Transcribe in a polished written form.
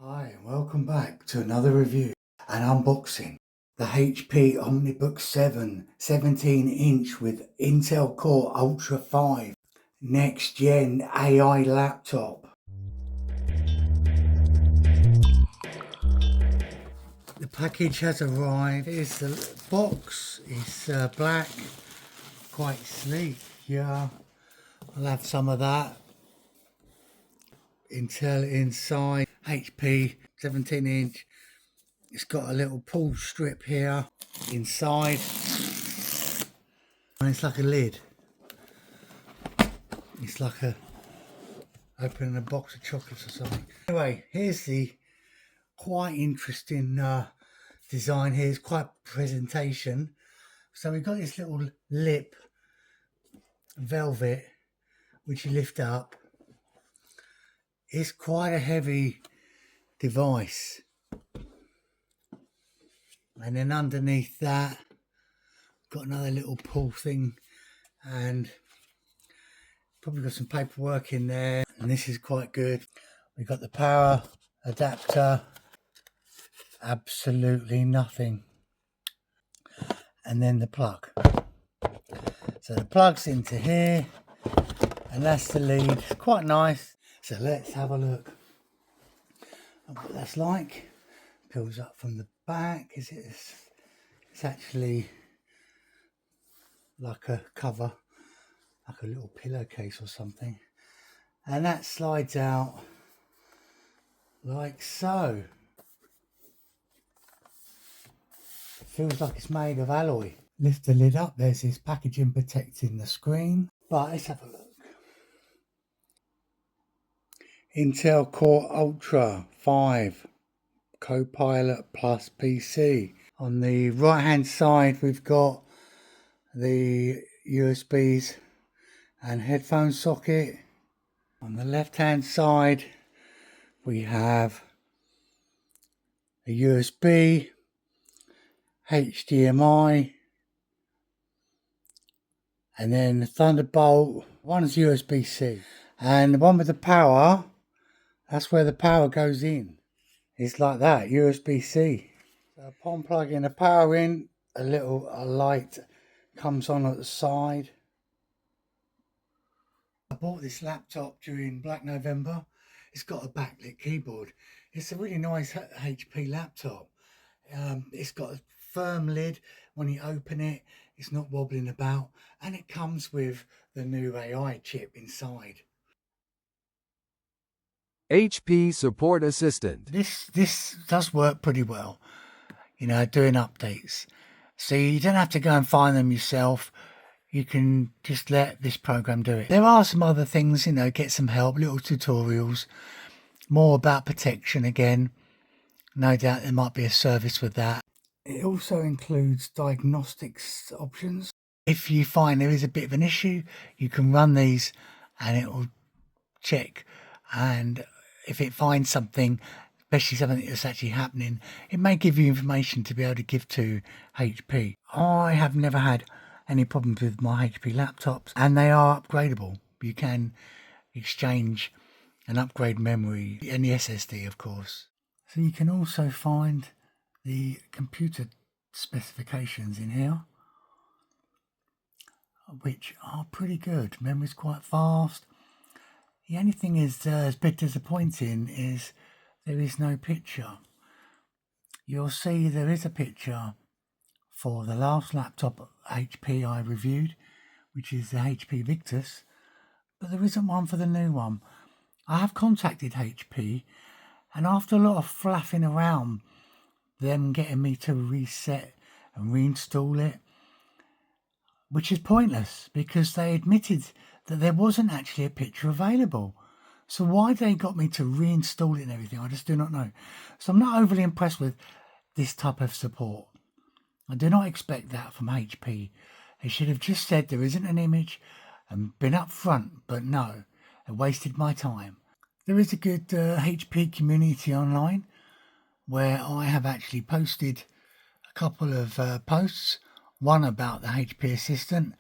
Hi and welcome back to another review and unboxing. The HP OmniBook 7 17-inch with Intel Core Ultra 5 next gen AI laptop. The package has arrived. Here's the box. It's black, quite sleek. Yeah, I'll have some of that. Intel inside, HP 17-inch. It's got a little pull strip here inside, and it's like a lid. It's like opening a box of chocolates or something. Anyway, here's the quite interesting design here. It's quite presentation. So we've got this little lip velvet which you lift up. It's quite a heavy device. And then underneath that, got another little pull thing, and probably got some paperwork in there. And this is quite good. We've got the power adapter, absolutely nothing. And then the plug. So the plug's into here, and that's the lead. It's quite nice. So let's have a look at what that's like. Peels up from the back. It's actually like a cover, like a little pillowcase or something, and that slides out like so. It feels like it's made of alloy. Lift the lid up, there's this packaging protecting the screen, but let's have a look. Intel Core Ultra 5 Copilot Plus PC. On the right hand side we've got the USBs and headphone socket. On the left hand side we have a USB, HDMI, and then the Thunderbolt. One's USB-C, and the one with the power, that's where the power goes in. It's like that, USB-C. So upon plugging the power in, a light comes on at the side. I bought this laptop during Black November. It's got a backlit keyboard. It's a really nice HP laptop. It's got a firm lid. When you open it, it's not wobbling about, and it comes with the new AI chip inside. HP Support Assistant. This does work pretty well, you know, doing updates. So you don't have to go and find them yourself. You can just let this program do it. There are some other things, you know, get some help, little tutorials, more about protection again. No doubt there might be a service with that. It also includes diagnostics options. If you find there is a bit of an issue, you can run these and it will check. And if it finds something, especially something that's actually happening, it may give you information to be able to give to HP. I have never had any problems with my HP laptops, and they are upgradable. You can exchange and upgrade memory and the SSD, of course. So you can also find the computer specifications in here, which are pretty good. Memory's quite fast. The only thing is a bit disappointing is there is no picture. You'll see there is a picture for the last laptop HP I reviewed, which is the HP Victus, but there isn't one for the new one. I have contacted HP, and after a lot of flapping around, them getting me to reset and reinstall it, which is pointless because they admitted that there wasn't actually a picture available. So why they got me to reinstall it and everything, I just do not know. So I'm not overly impressed with this type of support. I do not expect that from HP. They should have just said there isn't an image and been upfront, but no, they wasted my time. There is a good HP community online where I have actually posted a couple of posts, one about the HP Assistant